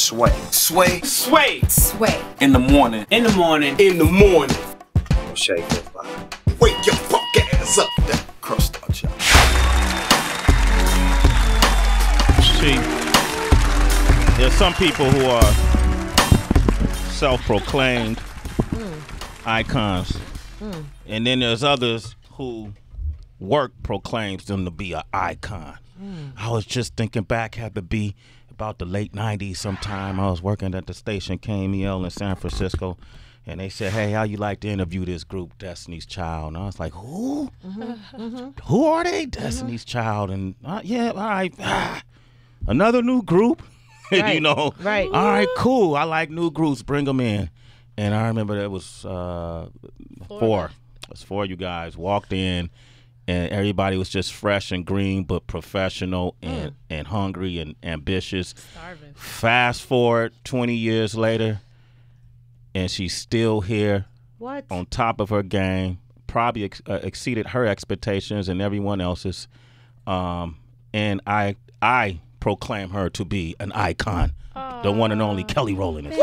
Sway. Sway. Sway. Sway. In the morning. In the morning. In the morning. Shake your body. Wake your fuck ass up. That crust out, y'all. See, there's some people who are self-proclaimed icons, and then there's others who work proclaims them to be an icon. I was just thinking back, had to be about the late 90s sometime. I was working at the station KMEL in San Francisco, and they said, hey, how you like to interview this group, Destiny's Child? And I was like, who? Who are they? Destiny's Child. And yeah, all right. Another new group? Right. You know? Right. All right, cool. I like new groups. Bring them in. And I remember there was four. It was four of you guys walked in, and everybody was just fresh and green, but professional and hungry and ambitious. Starving. Fast forward 20 years later, and she's still here. What? On top of her game, probably exceeded her expectations and everyone else's. And I proclaim her to be an icon. The one and only Kelly Rowland. Yay!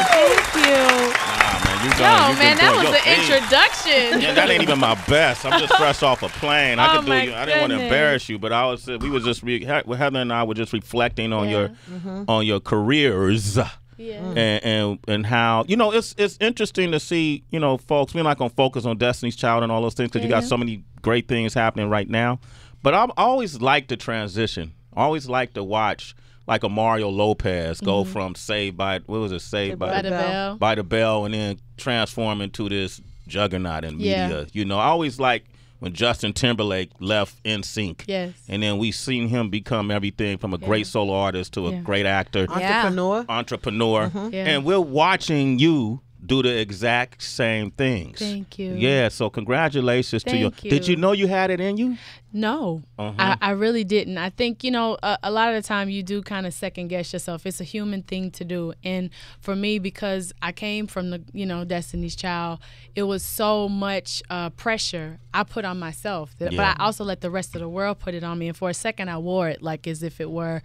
Thank you. Man, that was an introduction. Yeah, that ain't even my best. I'm just fresh off a plane. I my didn't want to embarrass you, but we was just Heather and I were just reflecting on your careers. Yeah. And how, you know, it's interesting to see, you know, folks, we're not going to focus on Destiny's Child and all those things because you got so many great things happening right now. But I always like the transition. I always like to watch like a Mario Lopez go from Saved by the Bell and then transform into this juggernaut in media. You know, I always like when Justin Timberlake left NSYNC. Yes. And then we seen him become everything from a great solo artist to a great actor. Entrepreneur. And we're watching you do the exact same things. Thank you. Yeah, so congratulations to you. Did you know you had it in you? No, I really didn't. I think, you know, a lot of the time you do kind of second guess yourself. It's a human thing to do. And for me, because I came from the, you know, Destiny's Child, it was so much pressure I put on myself. But I also let the rest of the world put it on me. And for a second, I wore it like as if it were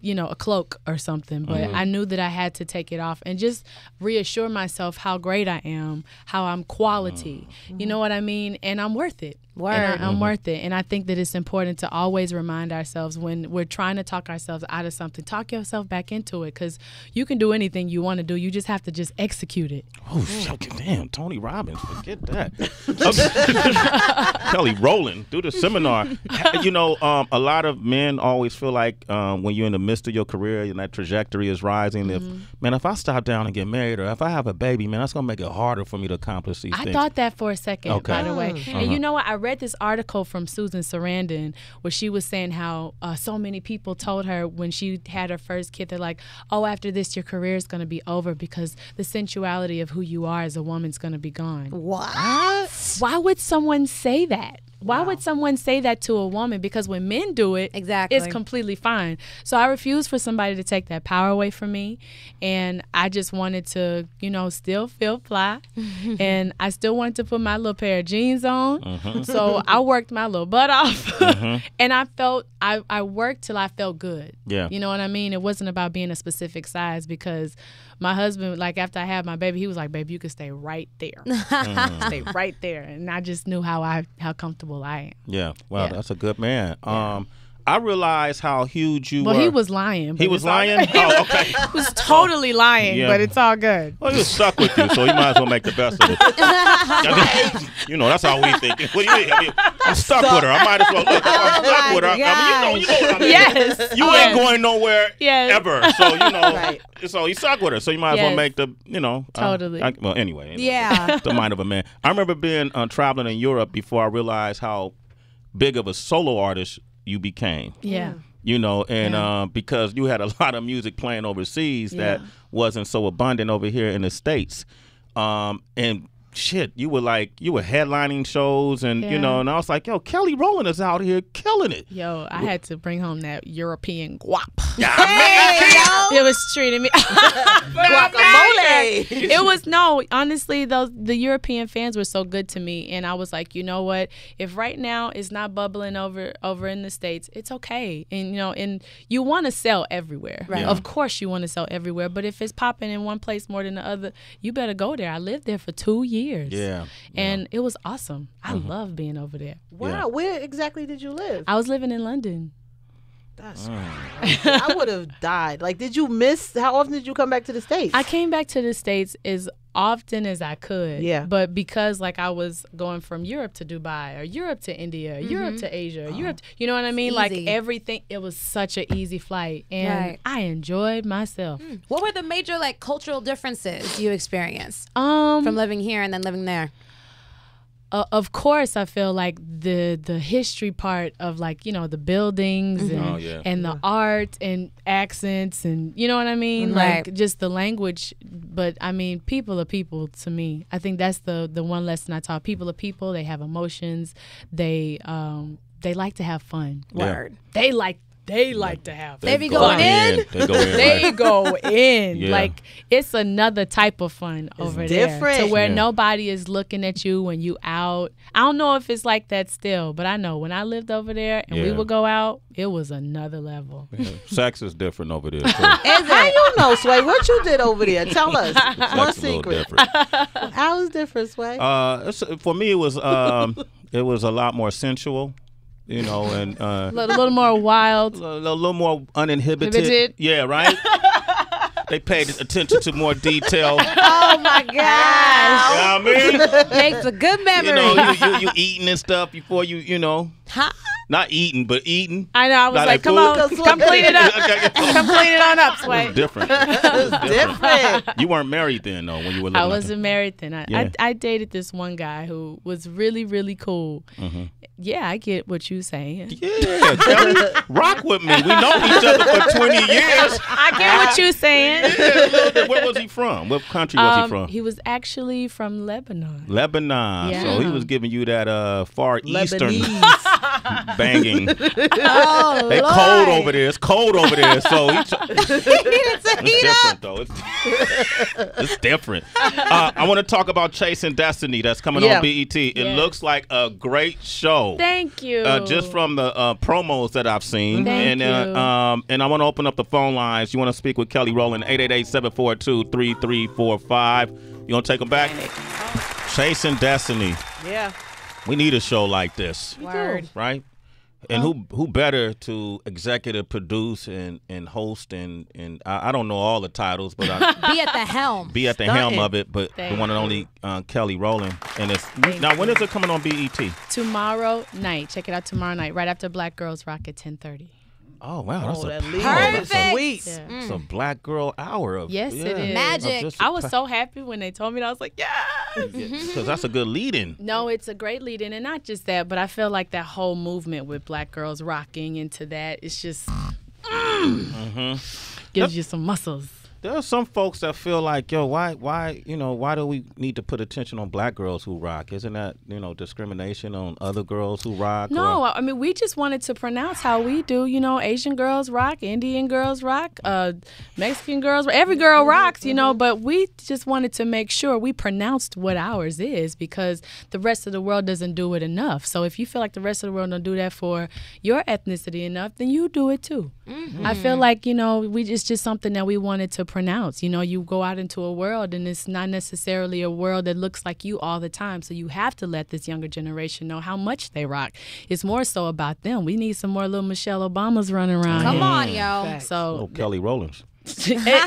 you know, a cloak or something. But I knew that I had to take it off and just reassure myself how great I am, how I'm quality. You know what I mean? And I'm worth it. I'm worth it. And I think that it's important to always remind ourselves when we're trying to talk ourselves out of something, talk yourself back into it, because you can do anything you want to do. You just have to just execute it. Oh, damn, Tony Robbins, forget that. Kelly Rowland, do the seminar. You know, a lot of men always feel like when you're in the midst of your career and that trajectory is rising, if I stop down and get married or if I have a baby, man, that's going to make it harder for me to accomplish these things. I thought that for a second, by the way. And you know what? I read this article from Susan Sarandon where she was saying how so many people told her when she had her first kid, they're like, oh, after this, your career is going to be over because the sensuality of who you are as a woman's going to be gone. What? Why would someone say that? Why would someone say that to a woman? Because when men do it, it's completely fine. So I refuse for somebody to take that power away from me. And I just wanted to, you know, still feel fly. And I still wanted to put my little pair of jeans on. So I worked my little butt off. And I felt, I worked till I felt good. Yeah. You know what I mean? It wasn't about being a specific size because my husband, like after I had my baby, he was like, babe, you can stay right there. Stay right there. And I just knew how comfortable I am. Yeah. Well, that's a good man. I realized how huge you were. Well, he was lying. He was lying? Oh, okay. He was totally lying, but it's all good. Well, he was stuck with you, so you might as well make the best of it. You know, that's how we think. What do you mean? I mean, I'm stuck with her. I might as well look. I'm stuck with her. I mean, you know what I mean. Yes. You ain't going nowhere ever. So, you know, so you stuck with her. So you might as well make the, you know. Totally. Well, anyway. The mind of a man. I remember being traveling in Europe before I realized how big of a solo artist you became. You know, and because you had a lot of music playing overseas that wasn't so abundant over here in the States. And shit, you were headlining shows and you know, and I was like, yo, Kelly Rowland is out here killing it. Yo, I had to bring home that European guap. Hey, It was treating me guacamole. It was honestly, the European fans were so good to me, and I was like, you know what? If right now it's not bubbling over in the States, it's okay. And you know, and you want to sell everywhere. Right. Yeah. Of course, you want to sell everywhere, but if it's popping in one place more than the other, you better go there. I lived there for 2 years. Yeah. And it was awesome. I love being over there. Wow, Yeah. where exactly did you live? I was living in London. That's crazy. I would have died. Like, did you miss? How often did you come back to the States? I came back to the States as often as I could. Yeah. But because like I was going from Europe to Dubai or Europe to India, or Europe to Asia, Europe, you know what I mean? Like Easy. everything, it was such an easy flight, and Right. I enjoyed myself. What were the major like cultural differences you experienced From from living here and then living there? of course, I feel like the history part of like, you know, the buildings and, Oh, yeah. and the art and accents and, you know what I mean? Right. Like just the language. But I mean, people are people to me. I think that's the one lesson I taught. People are people. They have emotions. They like to have fun. Yeah. Word. They like to have They be go going in? They go in. They right. go in. Yeah. Like it's another type of fun over there. different. To where Yeah. nobody is looking at you when you out. I don't know if it's like that still, but I know when I lived over there and we Yeah. would go out, it was another level. Sex is different over there. Too. How you know, Sway? What you did over there? Tell us. Sex One is a little secret. different. How was different, Sway? For me, it was a lot more sensual, you know, and A little more wild. a little more uninhibited. Inhibited. Yeah, right. They paid attention to more detail. Oh my gosh. You know what I mean? Makes a good memory. You know, you eating and stuff before you know, Huh? not eating, but eating. I know. I was Not like, like come food. on, come clean it up. Come clean it on up, Sway. It's different. Different. You weren't married then, though, when you were living I out wasn't married then. Yeah. I dated this one guy who was really, really cool. Yeah, I get what you're saying. there. Yeah, Kelly, rock with me. We know each other for 20 years. I get what you're saying. Yeah, where was he from? What country was he from? He was actually from Lebanon. Lebanon. Yeah. So he was giving you that Far Eastern Lebanese. banging. Oh, They Lord. cold over there. It's cold over there. So it's different, though. It's different. I want to talk about Chasing Destiny that's coming Yeah. on BET. It Yeah. looks like a great show. Thank you. Just from the promos that I've seen. Thank and you. and I want to open up the phone lines. You want to speak with Kelly Rowland, 888-742-3345. You want to take them back? Chasing Destiny. Yeah. We need a show like this, Word. right? And who better to executive produce and host and I don't know all the titles, but Be at the helm. be at the helm of it. But Thank the one and only Kelly Rowland. And it's now when is it coming on BET? Tomorrow night. Check it out tomorrow night, right after Black Girls Rock at 10:30. Oh wow, that's Oh, a that lead. Perfect. That's sweet. Yeah. It's a Black Girl hour of Yes, it is. Magic. I was so happy when they told me that. I was like, yes. because that's a good lead-in. No, it's a great lead in, and not just that, but I feel like that whole movement with Black girls rocking into that, it's just gives you some muscles. There are some folks that feel like, yo, why do we need to put attention on Black girls who rock? Isn't that, discrimination on other girls who rock? No, I mean, we just wanted to pronounce how we do. You know, Asian girls rock, Indian girls rock, Mexican girls, every girl rocks, but we just wanted to make sure we pronounced what ours is, because the rest of the world doesn't do it enough. So if you feel like the rest of the world don't do that for your ethnicity enough, then you do it too. I feel like, it's just something that we wanted to pronounce. You go out into a world and it's not necessarily a world that looks like you all the time. So you have to let this younger generation know how much they rock. It's more so about them. We need some more little Michelle Obamas running around Come here. on, yo. So Oh, Kelly Rowland. yeah.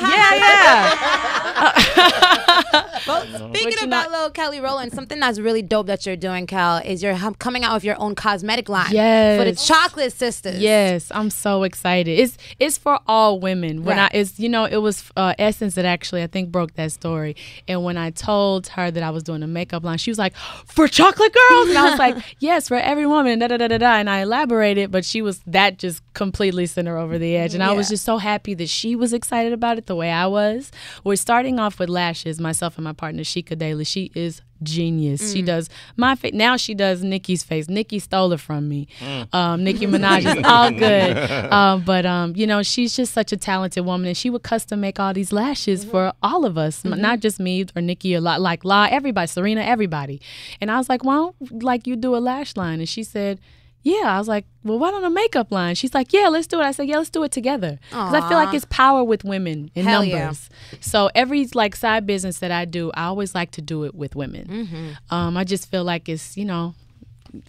Well, But speaking you about little Kelly Rowland, something that's really dope that you're doing, Cal, is you're coming out with your own cosmetic line. Yes. For the Chocolate Sisters. Yes, I'm so excited. It's for all women. When Right. it was Essence that actually I think broke that story. And when I told her that I was doing a makeup line, she was like, "For chocolate girls?" And I was like, "Yes, for every woman." Da da da da da. And I elaborated, but that just completely sent her over the edge. And I was Yeah. just so happy that she was excited about it the way I was. We're starting off with lashes, myself and my partner, Sheikah Daly. She is genius. She does my face. Now she does Nicki's face. Nicki stole it from me. Nicki Minaj is all good. But you know, she's just such a talented woman, and she would custom make all these lashes for all of us, not just me or Nicki, or like La, everybody, Serena, everybody. And I was like, why don't like you do a lash line? And she said, yeah. I was like, well, why don't a makeup line? She's like, yeah, let's do it. I said, yeah, let's do it together. Because I feel like it's power with women in Hell numbers. Yeah. So every like side business that I do, I always like to do it with women. I just feel like it's, you know,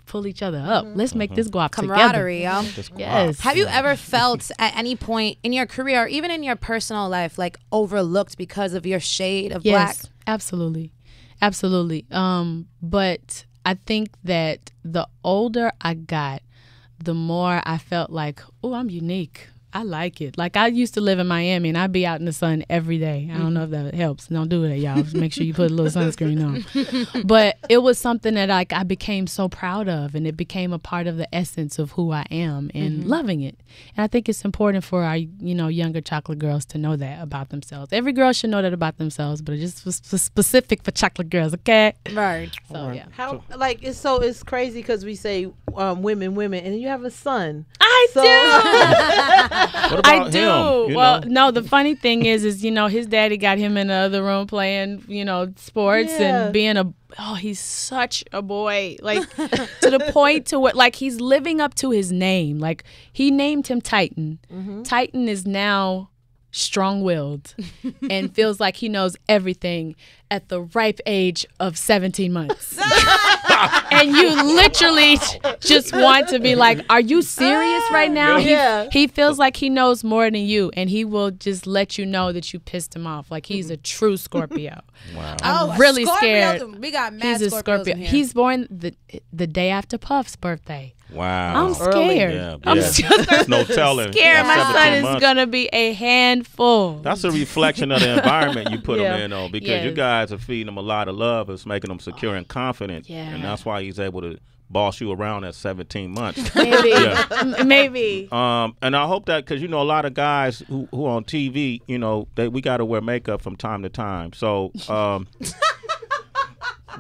pull each other up. Let's make this go out camaraderie, together. Yes. Have you ever felt at any point in your career or even in your personal life like overlooked because of your shade of black? Yes, absolutely. Absolutely. But I think that the older I got, the more I felt like, oh, I'm unique. I like it. Like I used to live in Miami and I'd be out in the sun every day. I don't know if that helps. Don't do that, y'all. Just make sure you put a little sunscreen on. But it was something that like I became so proud of, and it became a part of the essence of who I am and loving it. And I think it's important for our, you know, younger chocolate girls to know that about themselves. Every girl should know that about themselves, but it's just specific for chocolate girls, okay? Right. So yeah. How like it's crazy because we say women, and you have a son. I do. What about I do. him? Well, no, the funny thing is, you know, his daddy got him in the other room playing, you know, sports and being he's such a boy. Like to the point to what, like he's living up to his name. Like he named him Titan. Titan is now strong-willed and feels like he knows everything at the ripe age of 17 months. And you literally just want to be like, are you serious right now? He feels like he knows more than you, and he will just let you know that you pissed him off. Like he's a true Scorpio. Wow. I'm really Scorpio, scared. We got mad He's a Scorpios Scorpio. in here. He's born the day after Puff's birthday. Wow. I'm scared. Yeah, I'm yeah. just There's no telling. scared. At My 17 son is months. gonna be a handful. That's a reflection of the environment you put him in, though, because you Yes. guys are feeding him a lot of love. It's making him secure and confident, and that's why he's able to boss you around at 17 months. Maybe, maybe. And I hope that, because you know a lot of guys who on TV, you know, we got to wear makeup from time to time. So.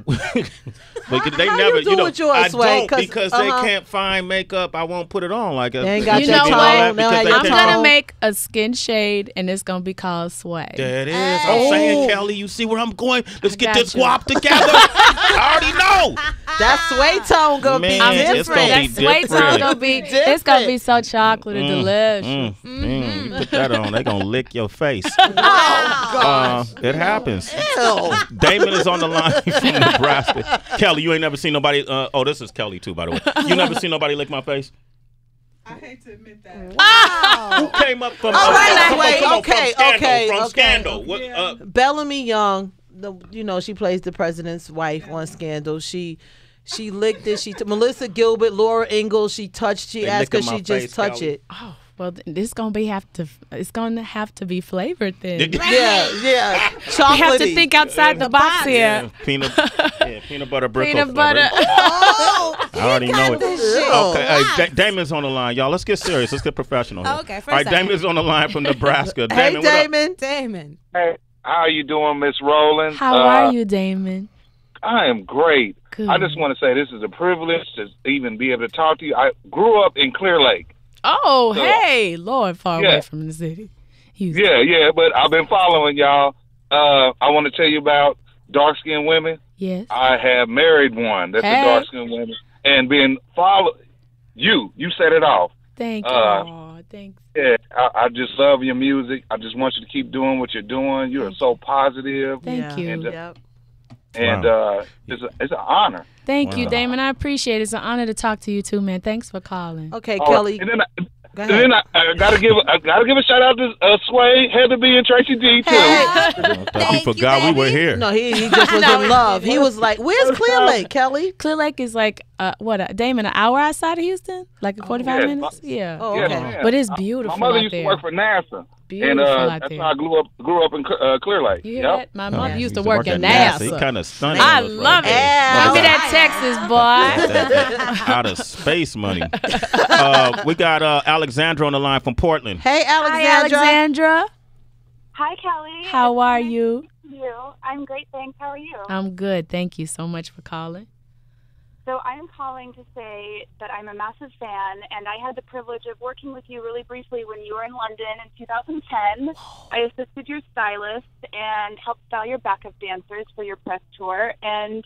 But they never, you do with yours, I Sway? don't, because they can't find makeup. I won't put it on. Like they ain't got you your know tone. what? I'm gonna make a skin shade, and it's gonna be called Sway. There it is. I'm saying, Kelly, you see where I'm going? Let's get this guap together. I already know. That Sway tone gonna be different. It's gonna be That Sway tone gonna be it's gonna be so chocolate and delicious. Put that on. They gonna lick your face. Oh God! It happens. Ew. Damon is on the line from Nebraska. Kelly, you ain't never seen nobody. This is Kelly too, by the way. You never seen nobody lick my face? I hate to admit that. Wow. Who came up from? From Scandal. What? Bellamy Young. She plays the president's wife on Scandal. She licked it. Melissa Gilbert, Laura Ingalls. She asked her. She just touched it. Oh. Well, it's gonna have to be flavored then. Yeah. Chocolatey. You have to think outside the box here. Peanut butter brick. Peanut butter. I already know it. Okay, hey, Damon's on the line, y'all. Let's get serious. Let's get professional here. Okay, all right, Damon's on the line from Nebraska. Damon, hey, Damon. Hey, how are you doing, Miss Rowland? How are you, Damon? I am great. Good. I just want to say this is a privilege to even be able to talk to you. I grew up in Clear Lake. Oh, so, hey, Lord, far away from the city. Houston. Yeah, but I've been following y'all. I want to tell you about dark-skinned women. Yes. I have married one that's a dark-skinned woman, and been following you. You set it off. Thank you. Thanks. Yeah, I just love your music. I just want you to keep doing what you're doing. You are so positive. Thank you. And, it's an honor. Thank you, Damon. I appreciate it. It's an honor to talk to you too, man. Thanks for calling. Okay, Kelly. And then I gotta give a shout out to Sway, Heather B, and Tracy D too. You forgot we were here. No, he just was in love. He was like, "Where's Clear Lake, Kelly?" Clear Lake is like Damon, an hour outside of Houston, like 45 minutes. Yeah. Oh, okay. Yeah. But it's beautiful. My mother out used there. to work for NASA. Beautiful and out that's there. how I grew up in Clear Lake. You hear that? My mother used to work at NASA. NASA. He kind of stunning. I love it. Give me that Texas boy. Out of space money. We got Alexandra on the line from Portland. Hey, Alexandra. Hi, Alexandra. Hi, Kelly. How are you? I'm great, thanks. How are you? I'm good. Thank you so much for calling. So I'm calling to say that I'm a massive fan, and I had the privilege of working with you really briefly when you were in London in 2010. I assisted your stylist and helped style your backup dancers for your press tour, and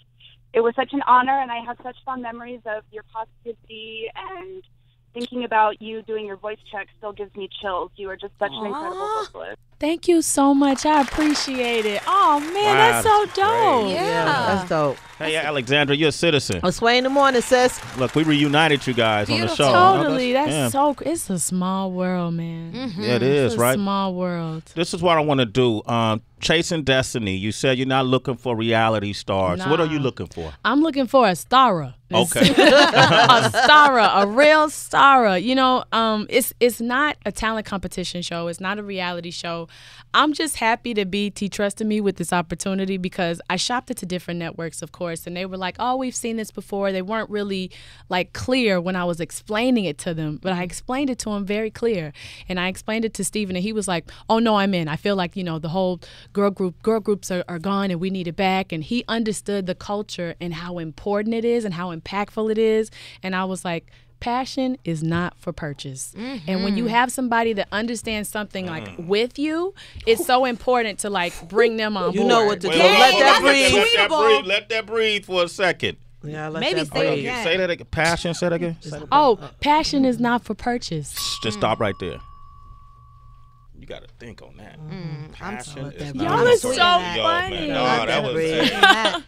it was such an honor, and I have such fond memories of your positivity, and thinking about you doing your voice check still gives me chills. You are just such an incredible vocalist. Thank you so much. I appreciate it. Oh, man, Wow, that's so that's dope. great. Yeah, that's dope. Hey, Alexandra, you're a citizen. Oh, Sway in the morning, sis. Look, we reunited you guys on the show. Totally. Yeah. That's so. It's a small world, man. Yeah, it is, It's right? a small world. This is what I want to do. Chasing Destiny. You said you're not looking for reality stars. Nah. What are you looking for? I'm looking for a starrer. Okay. A starrer, a real starrer. You know, it's not a talent competition show. It's not a reality show. I'm just happy to be T trusting me with this opportunity because I shopped it to different networks, of course, and they were like, "Oh, we've seen this before." They weren't really like clear when I was explaining it to them, but I explained it to him very clear, and I explained it to Steven, and he was like, "Oh no, I'm in. I feel like the whole girl groups are gone, and we need it back." And he understood the culture and how important it is and how impactful it is, and I was like, passion is not for purchase. And when you have somebody that understands something like with you, it's so important to like bring them on board. You know what to do. Let that breathe. Let that breathe for a second. Yeah, Maybe that say breathe. it again. Say that again. Passion. Say that again. Oh, passion is not for purchase. Just stop right there. You got to think on that. Passion is not Y'all are for so purchase. Yo, funny. man, no, that was.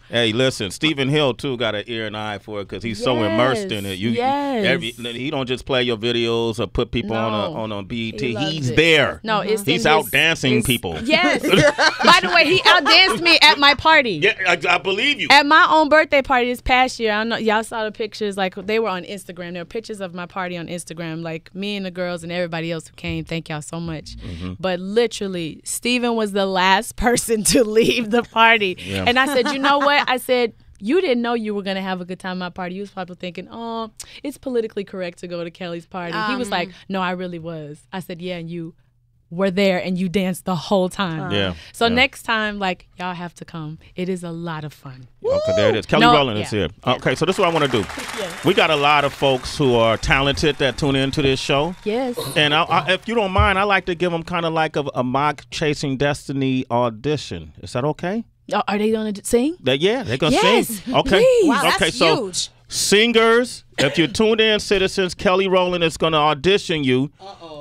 Hey, listen, Stephen Hill too got an ear and eye for it because he's so immersed in it. He don't just play your videos or put people on a BET. He's there. No, he's out dancing people. Yes. By the way, he outdanced me at my party. Yeah, I believe you. At my own birthday party this past year, I know y'all saw the pictures. Like they were on Instagram. There were pictures of my party on Instagram. Like me and the girls and everybody else who came. Thank y'all so much. But literally, Steven was the last person to leave the party. Yeah. And I said, you know what? I said, you didn't know you were going to have a good time at my party. You was probably thinking, oh, it's politically correct to go to Kelly's party. He was like, no, I really was. I said, yeah, and you were there and you danced the whole time. So next time, like, y'all have to come. It is a lot of fun. Okay, there it is. Kelly Rowland is here. Okay, so this is what I want to do. We got a lot of folks who are talented that tune into this show. Yes. And if you don't mind, I like to give them kind of like a mock Chasing Destiny audition. Is that okay? Are they going to sing? Yeah, they're going to sing. Okay. Please. Wow, okay, that's so huge. Singers, if you're tuned in, citizens, Kelly Rowland is going to audition you.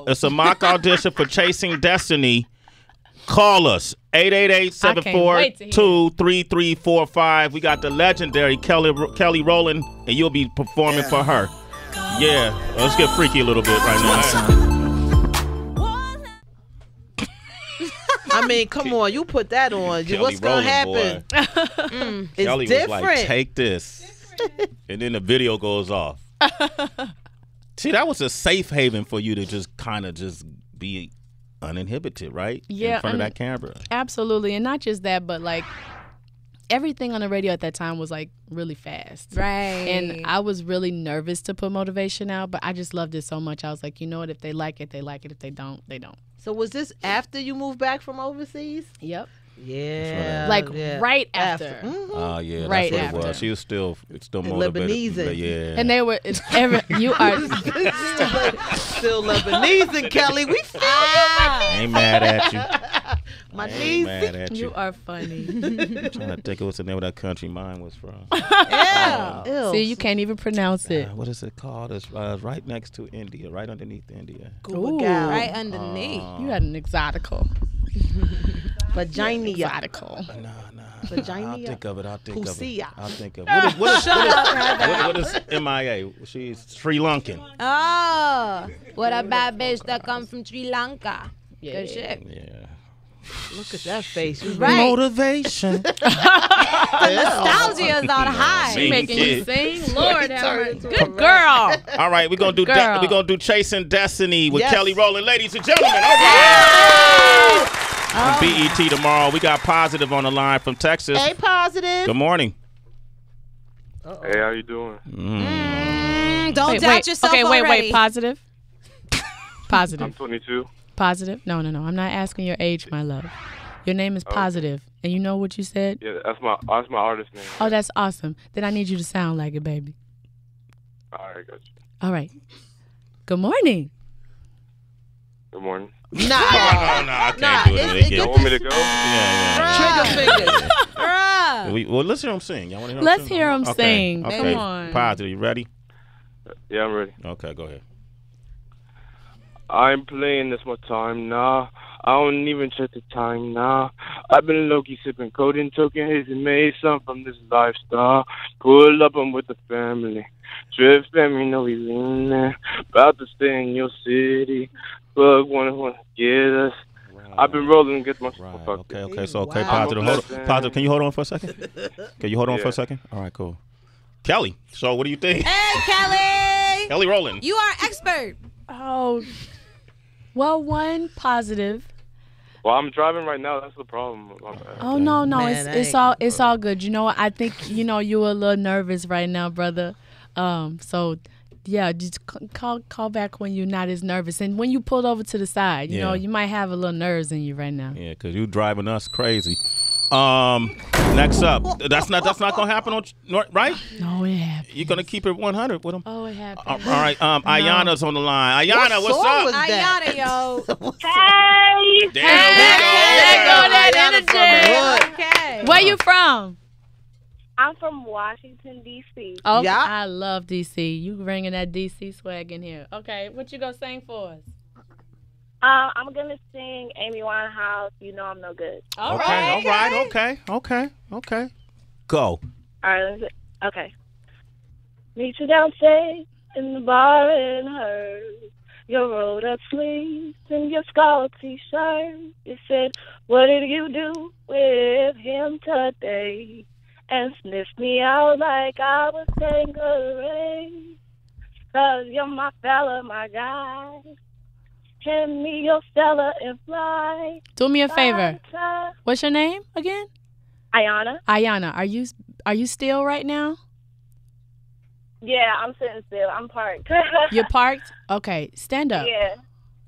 It's a mock audition for Chasing Destiny. Call us, 888-742-3345. We got the legendary Kelly Rowland, and you'll be performing for her. Yeah, let's get freaky a little bit right now. I mean, come on, you put that on. Kelly What's going to happen? It's Kelly different. was like, take this. And then the video goes off. See, that was a safe haven for you to just kind of just be uninhibited, right? Yeah. In front of that camera. Absolutely. And not just that, but like everything on the radio at that time was like really fast. Right. And I was really nervous to put motivation out, but I just loved it so much. I was like, you know what? If they like it, they like it. If they don't, they don't. So was this after you moved back from overseas? Yep. Yeah. Like right after. Oh, yeah. Right that's what after. it was. She was still motivated. Lebanese. Yeah. And they were, you are. Still Lebanese, Kelly. We feel you. Ain't mad at you. My Ain't niece. mad at you. You are funny. I'm trying to think of what's the name of that country mine was from. Ew. See, you can't even pronounce it. What is it called? It's right next to India, right underneath India. Ooh. Right underneath. You had an exotical. Vagina. Exotical. No. Vagina. I'll think of it. I'll think Pusia. of it. What is MIA? She's Sri Lankan. Oh, what a bad bitch that come from Sri Lanka. Yeah. Good shit. Yeah. Look at that face. You Right. Motivation. The nostalgia is on high. See, Making you kid. sing, Lord have mercy. Good girl. All right, we're gonna do Chasing Destiny with Yes. Kelly Rowland, ladies and gentlemen. All right. On BET tomorrow, we got Positive on the line from Texas. Hey, Positive. Good morning. Hey, how you doing? Don't doubt yourself Okay, already. wait. Positive. I'm Positive. 22. Positive? No. I'm not asking your age, my love. Your name is Positive, and you know what you said? Yeah, that's my artist name. Oh, that's awesome. Then I need you to sound like it, baby. All right, got you. All right. Good morning. Good morning. No, I can't do it. You want me to go? Yeah. Trigger fingers. Well, let's hear him sing. Y'all want to hear him Let's sing? hear him Okay. sing. Okay. Come on. Positive, you ready? Yeah, I'm ready. Okay, go ahead. I'm playing this more time now. I don't even check the time now. I've been low-key sipping codeine, token hazy, made some from this lifestyle. Pull up, I'm with the family. Trip family, know we leaning. About to stay in your city. Plug wanna get us. I've been rolling and get my Okay. So, Positive. Can you hold on for a second? Can you hold on for a second? All right, cool. Kelly, so what do you think? Hey, Kelly. Kelly Rowland. You are expert. Oh, well, one, Positive. Well, I'm driving right now. That's the problem. Oh no, Man, it's all good. You know what? I think you were a little nervous right now, brother. So yeah, just call back when you're not as nervous, and when you pulled over to the side, you know you might have a little nerves in you right now. Yeah, because you driving us crazy. Next up, that's not gonna happen right? No, it happened. You're gonna keep it 100 with him. Oh, it happened. All right, Ayana's on the line. Ayana, what's up? Ayana, yo. Hey. There we go. There go that energy. Okay. Where you from? I'm from Washington, D.C. Okay, Yeah. I love D.C. You bringing that D.C. swag in here. Okay, what you gonna sing for us? I'm going to sing Amy Winehouse, You Know I'm No Good. All right. Okay. Go. All right, let me see. Okay. Meet you downstairs in the bar in her. Your rolled up sleeves and your skull t-shirt. You said, what did you do with him today? And sniffed me out like I was Tanqueray. 'Cause you're my fella, my guy. Hand me your Stella and fly. Do me a favor. What's your name again? Ayana. Ayana, are you still right now? Yeah, I'm sitting still. I'm parked. You're parked? Okay, stand up. Yeah.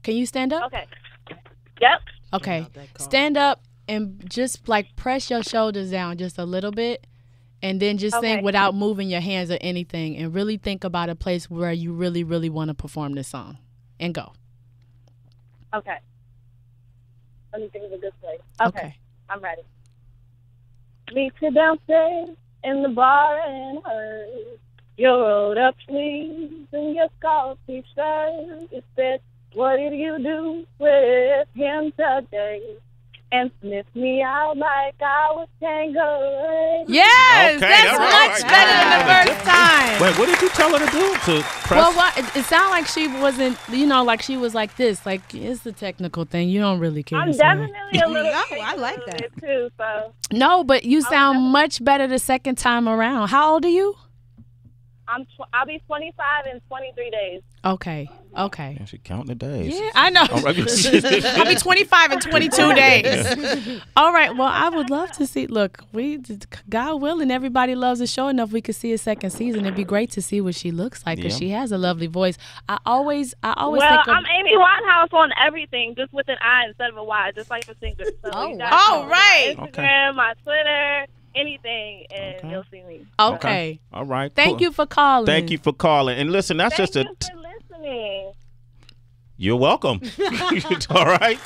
Can you stand up? Okay. Yep. Okay, stand up and just like press your shoulders down just a little bit, and then just sing without moving your hands or anything, and really think about a place where you really, really want to perform this song, and go. Okay. Let me think of a good place. Okay. I'm ready. Meet you downstairs in the bar and her. Your rolled up sleeves and your skull t-shirt. You said, what did you do with him today? And sniffed me out like I was Tanqueray. Yes, that's much better than the first time. Wait, what did you tell her to do? To press? Well, it sounded like she wasn't, like she was like this. Like, it's the technical thing. You don't really care. I'm definitely a little I like that. too, so. No, but you sound much better the second time around. How old are you? I'll be 25 in 23 days. Okay. Yeah, she counting the days. Yeah, I know. I'll be 25 in 22 days. All right. Well, I would love to see. Look, God willing, everybody loves the show enough. We could see a second season. It'd be great to see what she looks like because she has a lovely voice. I always. Well, think I'm Amy Winehouse on everything, just with an I instead of a Y, just like the singer. So right. My Instagram, my Twitter. Anything, and you'll see me. Okay. All right. Thank you for calling. Thank you for calling. And listen, that's Thank just you for listening. You're welcome. All right.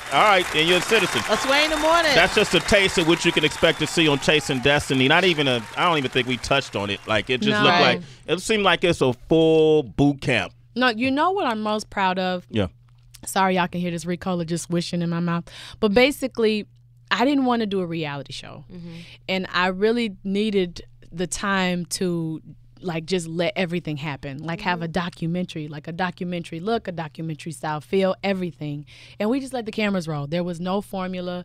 And you're a citizen. A Sway in the morning. That's just a taste of what you can expect to see on Chasing Destiny. I don't even think we touched on it. Like, it just looked like, it seemed like it's a full boot camp. No, you know what I'm most proud of? Yeah. Sorry, y'all can hear this Ricola just wishing in my mouth. But basically, I didn't want to do a reality show. Mm-hmm. And I really needed the time to like just let everything happen. Like have a documentary, like a documentary look, a documentary style feel, everything. And we just let the cameras roll. There was no formula.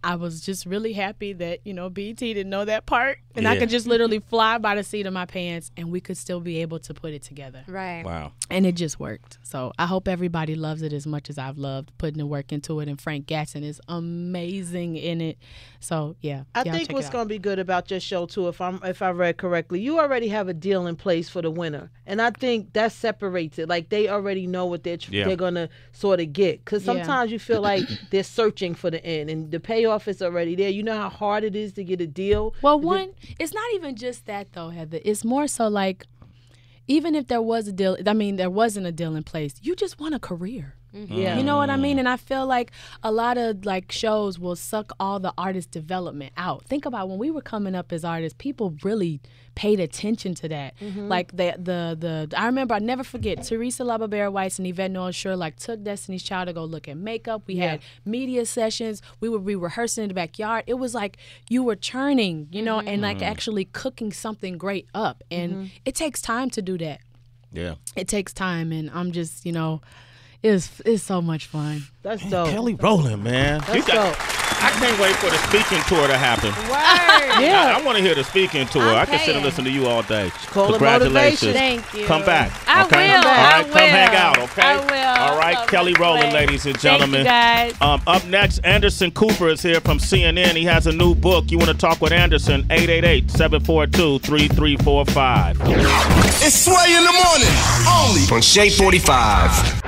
I was just really happy that, you know, BET didn't know that part. And I could just literally fly by the seat of my pants and we could still be able to put it together. Right. Wow. And it just worked. So I hope everybody loves it as much as I've loved putting the work into it. And Frank Gatson is amazing in it. So, yeah. I think what's going to be good about your show, too, if I read correctly, you already have a deal in place for the winner. And I think that separates it. Like, they already know what they're going to sort of get. Because sometimes you feel like they're searching for the end. And the payoff is already there. You know how hard it is to get a deal? Well, it's not even just that, though, Heather. It's more so like, even if there was a deal, I mean, there wasn't a deal in place, you just want a career. Yeah. You know what I mean? And I feel like a lot of like shows will suck all the artist development out. Think about when we were coming up as artists, people really paid attention to that. Like I remember, I never forget, Teresa Lababera Weiss and Yvette Noel like took Destiny's Child to go look at makeup. We had media sessions. We would be rehearsing in the backyard. It was like you were churning, you know, and like actually cooking something great up. And it takes time to do that. Yeah. It takes time. And I'm just, you know, it's so much fun. That's dope. Kelly Rowland, man. That's dope. I can't wait for the speaking tour to happen. Word. Yeah. I want to hear the speaking tour. I can sit and listen to you all day. Congratulations. Thank you. Come back. I Okay? will. All right, I come will. hang out, okay? I will. All right, Kelly Rowland, ladies and gentlemen. Thank you, guys. Up next, Anderson Cooper is here from CNN. He has a new book. You want to talk with Anderson, 888-742-3345. It's Sway in the morning, only on Shea 45.